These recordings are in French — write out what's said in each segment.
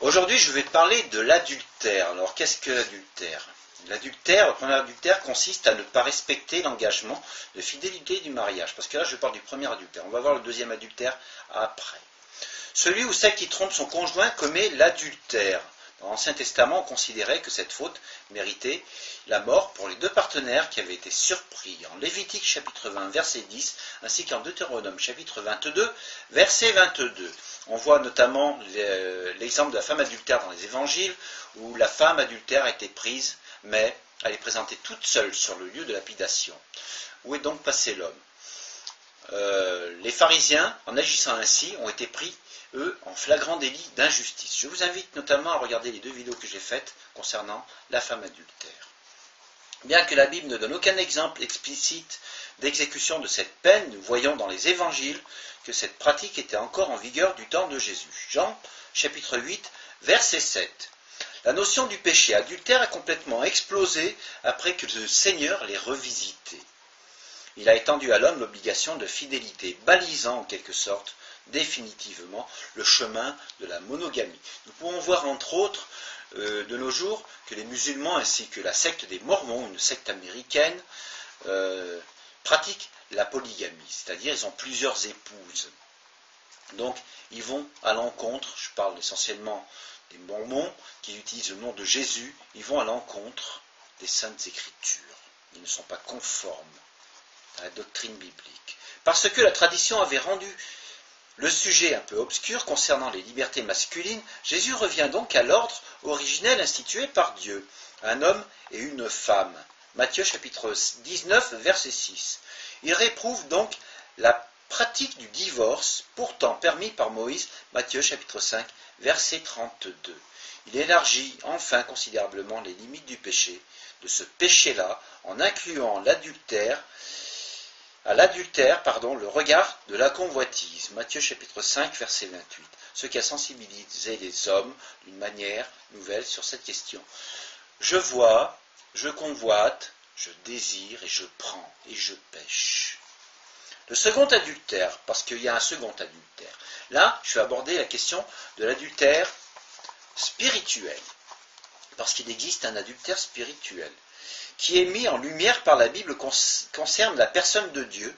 Aujourd'hui, je vais te parler de l'adultère. Alors, qu'est-ce que l'adultère? L'adultère, le premier adultère consiste à ne pas respecter l'engagement de fidélité du mariage. Parce que là, je parle du premier adultère. On va voir le deuxième adultère après. Celui ou celle qui trompe son conjoint commet l'adultère. Dans l'Ancien Testament, on considérait que cette faute méritait la mort pour les deux partenaires qui avaient été surpris en Lévitique chapitre 20, verset 10, ainsi qu'en Deutéronome chapitre 22, verset 22. On voit notamment l'exemple de la femme adultère dans les évangiles, où la femme adultère a été prise, mais elle est présentée toute seule sur le lieu de lapidation. Où est donc passé l'homme? Les pharisiens, en agissant ainsi, ont été pris, eux, en flagrant délit d'injustice. Je vous invite notamment à regarder les deux vidéos que j'ai faites concernant la femme adultère. Bien que la Bible ne donne aucun exemple explicite d'exécution de cette peine, nous voyons dans les évangiles que cette pratique était encore en vigueur du temps de Jésus. Jean, chapitre 8, verset 7. La notion du péché adultère a complètement explosé après que le Seigneur l'ait revisité. Il a étendu à l'homme l'obligation de fidélité, balisant en quelque sorte définitivement le chemin de la monogamie. Nous pouvons voir entre autres de nos jours que les musulmans ainsi que la secte des Mormons, une secte américaine, pratiquent la polygamie, c'est-à-dire ils ont plusieurs épouses. Donc ils vont à l'encontre, je parle essentiellement des Mormons qui utilisent le nom de Jésus, ils vont à l'encontre des Saintes Écritures. Ils ne sont pas conformes à la doctrine biblique. Parce que la tradition avait rendu le sujet un peu obscur concernant les libertés masculines, Jésus revient donc à l'ordre originel institué par Dieu, un homme et une femme. Matthieu chapitre 19, verset 6. Il réprouve donc la pratique du divorce, pourtant permis par Moïse, Matthieu chapitre 5, verset 32. Il élargit enfin considérablement les limites du péché, de ce péché-là, en incluant l'adultère, le regard de la convoitise. Matthieu chapitre 5, verset 28. Ce qui a sensibilisé les hommes d'une manière nouvelle sur cette question. Je vois, je convoite, je désire et je prends et je pêche. Le second adultère, parce qu'il y a un second adultère. Là, je vais aborder la question de l'adultère spirituel. Parce qu'il existe un adultère spirituel qui est mis en lumière par la Bible concerne la personne de Dieu,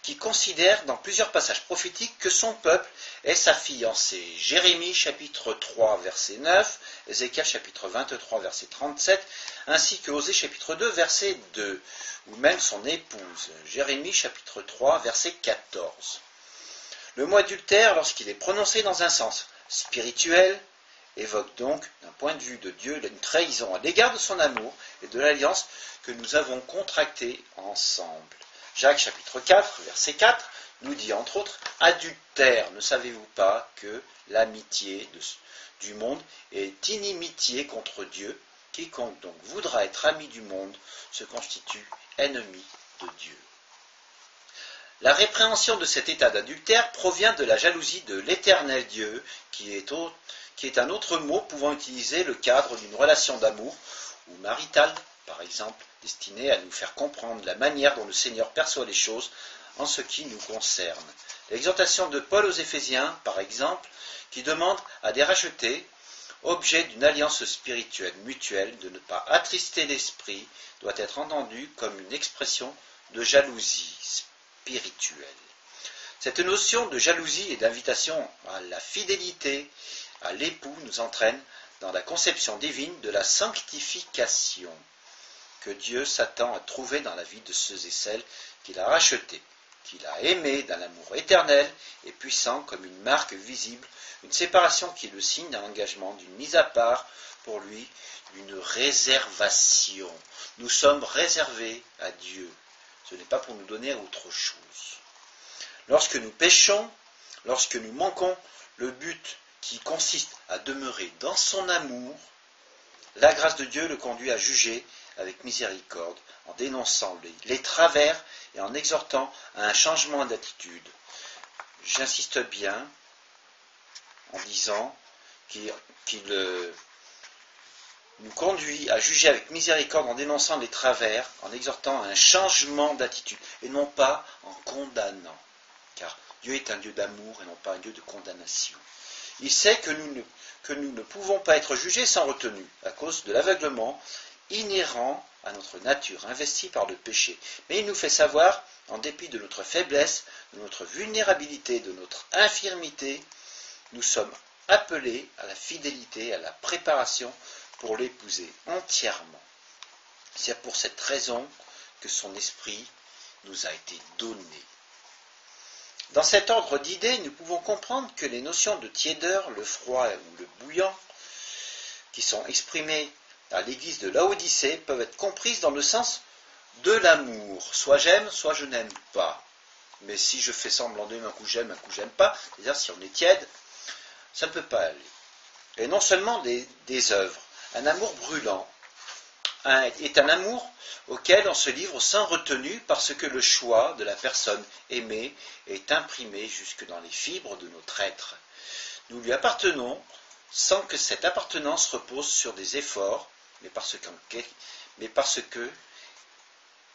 qui considère dans plusieurs passages prophétiques que son peuple est sa fiancée. Jérémie chapitre 3 verset 9, Ézéchiel chapitre 23 verset 37, ainsi que Osée chapitre 2 verset 2, ou même son épouse. Jérémie chapitre 3 verset 14. Le mot adultère, lorsqu'il est prononcé dans un sens spirituel, évoque donc, d'un point de vue de Dieu, une trahison à l'égard de son amour et de l'alliance que nous avons contractée ensemble. Jacques chapitre 4, verset 4, nous dit entre autres, « Adultère, ne savez-vous pas que l'amitié du monde est inimitié contre Dieu? Quiconque donc voudra être ami du monde se constitue ennemi de Dieu. » La répréhension de cet état d'adultère provient de la jalousie de l'Éternel Dieu, qui est un autre mot pouvant utiliser le cadre d'une relation d'amour ou maritale, par exemple, destinée à nous faire comprendre la manière dont le Seigneur perçoit les choses en ce qui nous concerne. L'exhortation de Paul aux Éphésiens, par exemple, qui demande à des rachetés, objet d'une alliance spirituelle mutuelle, de ne pas attrister l'esprit, doit être entendue comme une expression de jalousie spirituelle. Cette notion de jalousie et d'invitation à la fidélité à l'époux nous entraîne dans la conception divine de la sanctification que Dieu s'attend à trouver dans la vie de ceux et celles qu'il a rachetés, qu'il a aimés d'un amour éternel et puissant comme une marque visible, une séparation qui est le signe d'un engagement, d'une mise à part pour lui, d'une réservation. Nous sommes réservés à Dieu. Ce n'est pas pour nous donner autre chose. Lorsque nous péchons, lorsque nous manquons le but qui consiste à demeurer dans son amour, la grâce de Dieu le conduit à juger avec miséricorde, en dénonçant les travers et en exhortant à un changement d'attitude. J'insiste bien en disant qu'il nous conduit à juger avec miséricorde en dénonçant les travers, en exhortant à un changement d'attitude, et non pas en condamnant. Car Dieu est un Dieu d'amour et non pas un Dieu de condamnation. Il sait que nous ne pouvons pas être jugés sans retenue, à cause de l'aveuglement inhérent à notre nature, investie par le péché. Mais il nous fait savoir, en dépit de notre faiblesse, de notre vulnérabilité, de notre infirmité, nous sommes appelés à la fidélité, à la préparation pour l'épouser entièrement. C'est pour cette raison que son esprit nous a été donné. Dans cet ordre d'idées, nous pouvons comprendre que les notions de tiédeur, le froid ou le bouillant, qui sont exprimées à l'église de Laodicée, peuvent être comprises dans le sens de l'amour. Soit j'aime, soit je n'aime pas. Mais si je fais semblant d'aimer, un coup j'aime pas, c'est-à-dire si on est tiède, ça ne peut pas aller. Et non seulement des œuvres. Un amour brûlant est un amour auquel on se livre sans retenue parce que le choix de la personne aimée est imprimé jusque dans les fibres de notre être. Nous lui appartenons sans que cette appartenance repose sur des efforts, mais parce que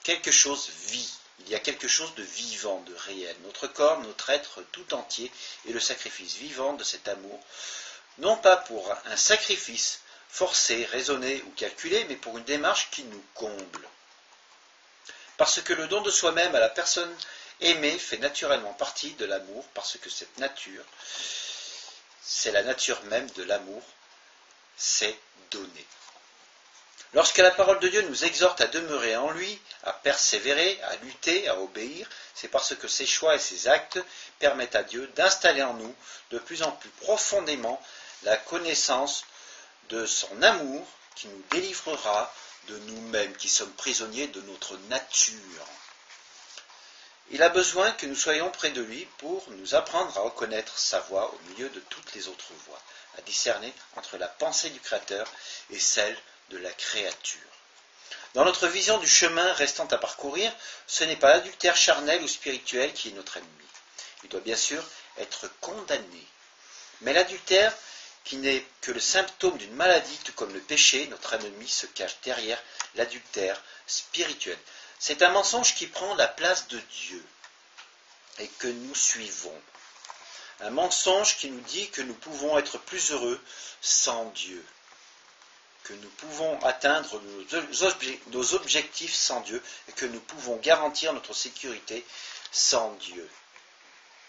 quelque chose vit. Il y a quelque chose de vivant, de réel. Notre corps, notre être tout entier est le sacrifice vivant de cet amour, non pas pour un sacrifice forcé, raisonné ou calculé, mais pour une démarche qui nous comble. Parce que le don de soi-même à la personne aimée fait naturellement partie de l'amour, parce que cette nature, c'est la nature même de l'amour, c'est donner. Lorsque la parole de Dieu nous exhorte à demeurer en lui, à persévérer, à lutter, à obéir, c'est parce que ses choix et ses actes permettent à Dieu d'installer en nous de plus en plus profondément la connaissance de son amour qui nous délivrera de nous-mêmes qui sommes prisonniers de notre nature. Il a besoin que nous soyons près de lui pour nous apprendre à reconnaître sa voix au milieu de toutes les autres voix, à discerner entre la pensée du Créateur et celle de la créature. Dans notre vision du chemin restant à parcourir, ce n'est pas l'adultère charnel ou spirituel qui est notre ennemi. Il doit bien sûr être condamné. Mais l'adultère, qui n'est que le symptôme d'une maladie, tout comme le péché, notre ennemi se cache derrière l'adultère spirituel. C'est un mensonge qui prend la place de Dieu et que nous suivons. Un mensonge qui nous dit que nous pouvons être plus heureux sans Dieu, que nous pouvons atteindre nos objectifs sans Dieu et que nous pouvons garantir notre sécurité sans Dieu.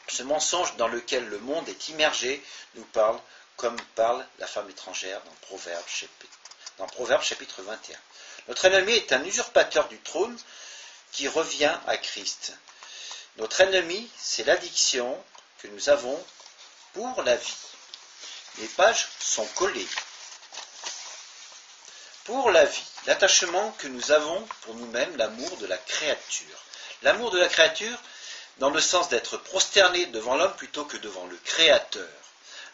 Ce mensonge dans lequel le monde est immergé nous parle comme parle la femme étrangère dans Proverbes chapitre 21. Notre ennemi est un usurpateur du trône qui revient à Christ. Notre ennemi, c'est l'addiction que nous avons pour la vie. Les pages sont collées. Pour la vie, l'attachement que nous avons pour nous-mêmes, l'amour de la créature. L'amour de la créature dans le sens d'être prosterné devant l'homme plutôt que devant le Créateur.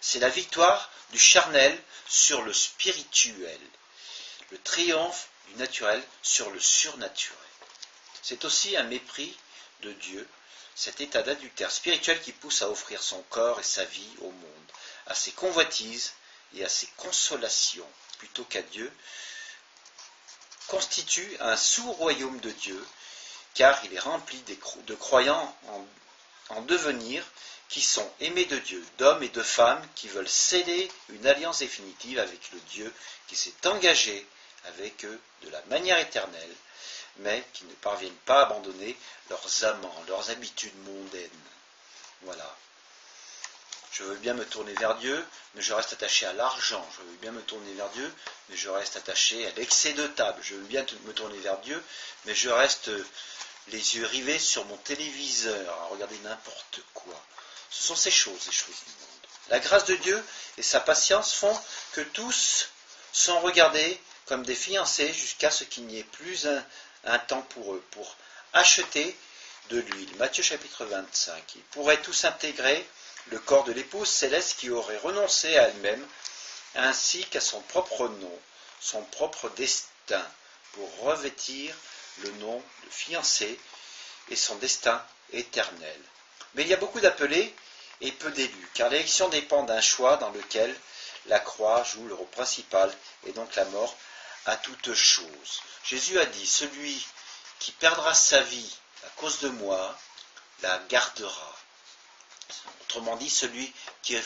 C'est la victoire du charnel sur le spirituel, le triomphe du naturel sur le surnaturel. C'est aussi un mépris de Dieu, cet état d'adultère spirituel qui pousse à offrir son corps et sa vie au monde, à ses convoitises et à ses consolations, plutôt qu'à Dieu, constitue un sous-royaume de Dieu, car il est rempli de croyants en devenir qui sont aimés de Dieu, d'hommes et de femmes qui veulent sceller une alliance définitive avec le Dieu qui s'est engagé avec eux de la manière éternelle, mais qui ne parviennent pas à abandonner leurs amants, leurs habitudes mondaines. Voilà. Je veux bien me tourner vers Dieu, mais je reste attaché à l'argent. Je veux bien me tourner vers Dieu, mais je reste attaché à l'excès de table. Je veux bien me tourner vers Dieu, mais je reste les yeux rivés sur mon téléviseur, à regarder n'importe quoi. Ce sont ces choses du monde. La grâce de Dieu et sa patience font que tous sont regardés comme des fiancés jusqu'à ce qu'il n'y ait plus un temps pour eux, pour acheter de l'huile. Matthieu chapitre 25. Ils pourraient tous intégrer le corps de l'épouse céleste qui aurait renoncé à elle-même, ainsi qu'à son propre nom, son propre destin, pour revêtir le nom de fiancé et son destin éternel. Mais il y a beaucoup d'appelés et peu d'élus, car l'élection dépend d'un choix dans lequel la croix joue le rôle principal et donc la mort à toute chose. Jésus a dit, celui qui perdra sa vie à cause de moi la gardera. Autrement dit, celui qui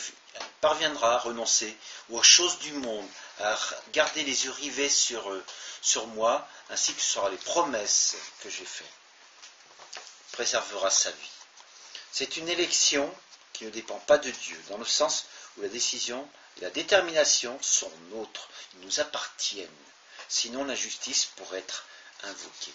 parviendra à renoncer aux choses du monde, à garder les yeux rivés sur moi, ainsi que sur les promesses que j'ai faites, préservera sa vie. C'est une élection qui ne dépend pas de Dieu, dans le sens où la décision et la détermination sont nôtres, ils nous appartiennent. Sinon, l'injustice pourrait être invoquée.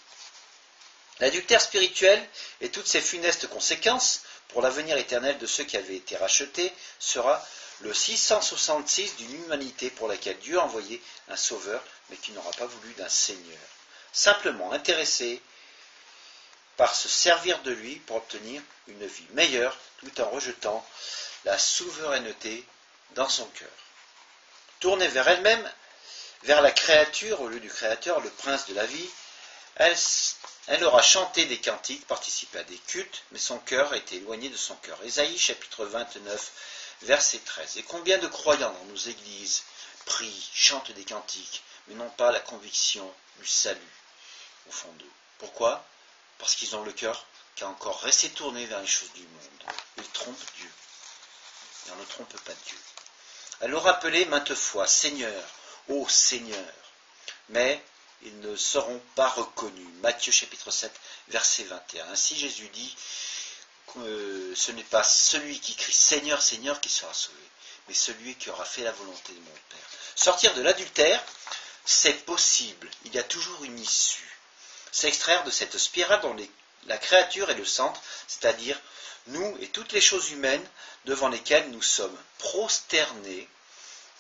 L'adultère spirituel et toutes ses funestes conséquences pour l'avenir éternel de ceux qui avaient été rachetés sera le 666 d'une humanité pour laquelle Dieu a envoyé un sauveur, mais qui n'aura pas voulu d'un Seigneur. Simplement intéressé par se servir de lui pour obtenir une vie meilleure, tout en rejetant la souveraineté dans son cœur. Tournée vers elle-même, vers la créature au lieu du Créateur, le prince de la vie, elle aura chanté des cantiques, participé à des cultes, mais son cœur était éloigné de son cœur. Ésaïe chapitre 29, verset 13. Et combien de croyants dans nos églises prient, chantent des cantiques, mais n'ont pas la conviction du salut au fond d'eux. Pourquoi ? Parce qu'ils ont le cœur qui a encore resté tourné vers les choses du monde. Ils trompent Dieu. Et on ne trompe pas Dieu. Elle l'aura appelé maintes fois Seigneur, ô Seigneur. Mais ils ne seront pas reconnus. Matthieu chapitre 7, verset 21. Ainsi Jésus dit que ce n'est pas celui qui crie Seigneur, Seigneur qui sera sauvé, mais celui qui aura fait la volonté de mon Père. Sortir de l'adultère, c'est possible. Il y a toujours une issue. S'extraire de cette spirale dont la créature est le centre, c'est-à-dire nous et toutes les choses humaines devant lesquelles nous sommes prosternés,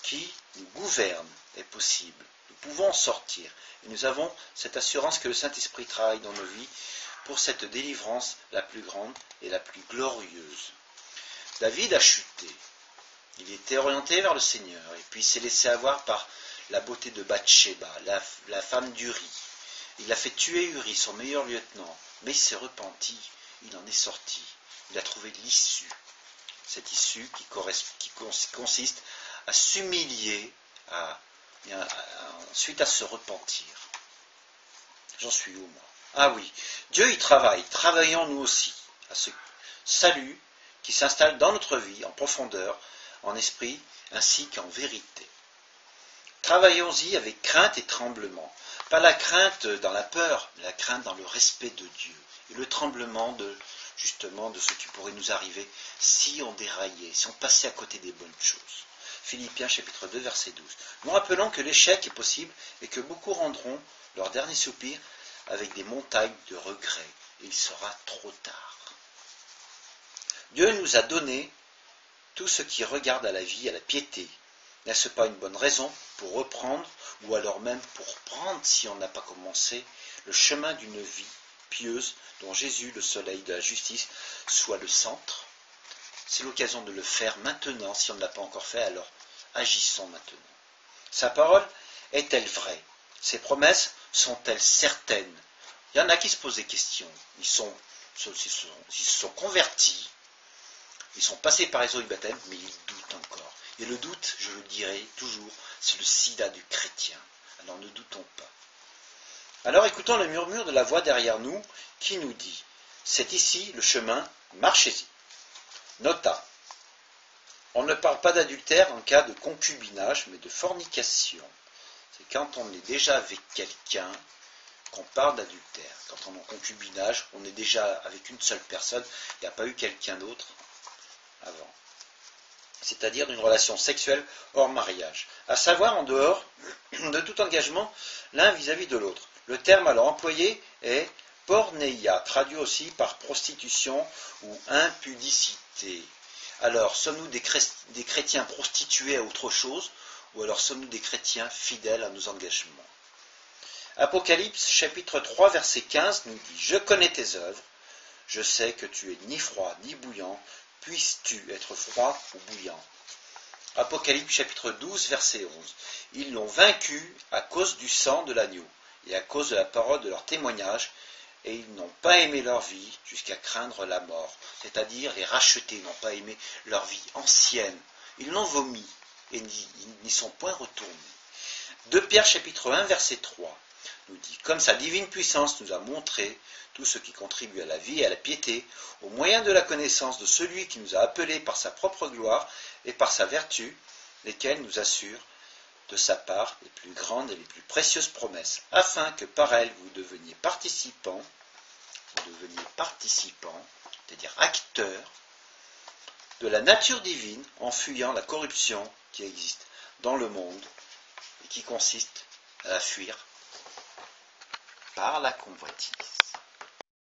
qui nous gouvernent, est possible. Nous pouvons en sortir. Et nous avons cette assurance que le Saint-Esprit travaille dans nos vies pour cette délivrance la plus grande et la plus glorieuse. David a chuté. Il était orienté vers le Seigneur et puis il s'est laissé avoir par la beauté de Bathsheba, la femme d'Uri. Il a fait tuer Uri, son meilleur lieutenant, mais il s'est repenti, il en est sorti. Il a trouvé l'issue. Cette issue qui consiste à s'humilier, ensuite à se repentir. J'en suis où, moi ? Ah oui, Dieu y travaille, travaillons nous aussi à ce salut qui s'installe dans notre vie en profondeur, en esprit, ainsi qu'en vérité. Travaillons-y avec crainte et tremblement. Pas la crainte dans la peur, mais la crainte dans le respect de Dieu. Et le tremblement justement de ce qui pourrait nous arriver si on déraillait, si on passait à côté des bonnes choses. Philippiens chapitre 2, verset 12. Nous rappelons que l'échec est possible et que beaucoup rendront leur dernier soupir avec des montagnes de regrets. Et il sera trop tard. Dieu nous a donné tout ce qui regarde à la vie, à la piété. N'est-ce pas une bonne raison pour reprendre, ou alors même pour prendre, si on n'a pas commencé, le chemin d'une vie pieuse dont Jésus, le soleil de la justice, soit le centre? C'est l'occasion de le faire maintenant. Si on ne l'a pas encore fait, alors agissons maintenant. Sa parole est-elle vraie? Ses promesses sont-elles certaines? Il y en a qui se posent des questions. Ils se sont convertis, ils sont passés par les eaux du baptême, mais ils doutent encore. Et le doute, je le dirai toujours, c'est le sida du chrétien. Alors ne doutons pas. Alors écoutons le murmure de la voix derrière nous qui nous dit « C'est ici le chemin, marchez-y ». Nota. On ne parle pas d'adultère en cas de concubinage, mais de fornication. C'est quand on est déjà avec quelqu'un qu'on parle d'adultère. Quand on est en concubinage, on est déjà avec une seule personne, il n'y a pas eu quelqu'un d'autre avant. C'est-à-dire d'une relation sexuelle hors mariage, à savoir en dehors de tout engagement l'un vis-à-vis de l'autre. Le terme alors employé est porneia, traduit aussi par prostitution ou impudicité. Alors, sommes-nous des chrétiens prostitués à autre chose, ou alors sommes-nous des chrétiens fidèles à nos engagements? Apocalypse chapitre 3 verset 15 nous dit « Je connais tes œuvres, je sais que tu es ni froid ni bouillant, puisses-tu être froid ou bouillant ?» Apocalypse chapitre 12 verset 11 « Ils l'ont vaincu à cause du sang de l'agneau et à cause de la parole de leur témoignage, et ils n'ont pas aimé leur vie jusqu'à craindre la mort. » C'est-à-dire les rachetés n'ont pas aimé leur vie ancienne. Ils l'ont vomi et n'y sont point retournés. 2 Pierre chapitre 1 verset 3. nous dit, comme sa divine puissance nous a montré tout ce qui contribue à la vie et à la piété, au moyen de la connaissance de celui qui nous a appelés par sa propre gloire et par sa vertu, lesquels nous assurent de sa part les plus grandes et les plus précieuses promesses, afin que par elles vous deveniez participants, c'est-à-dire acteurs, de la nature divine en fuyant la corruption qui existe dans le monde et qui consiste à la fuir par la convoitise.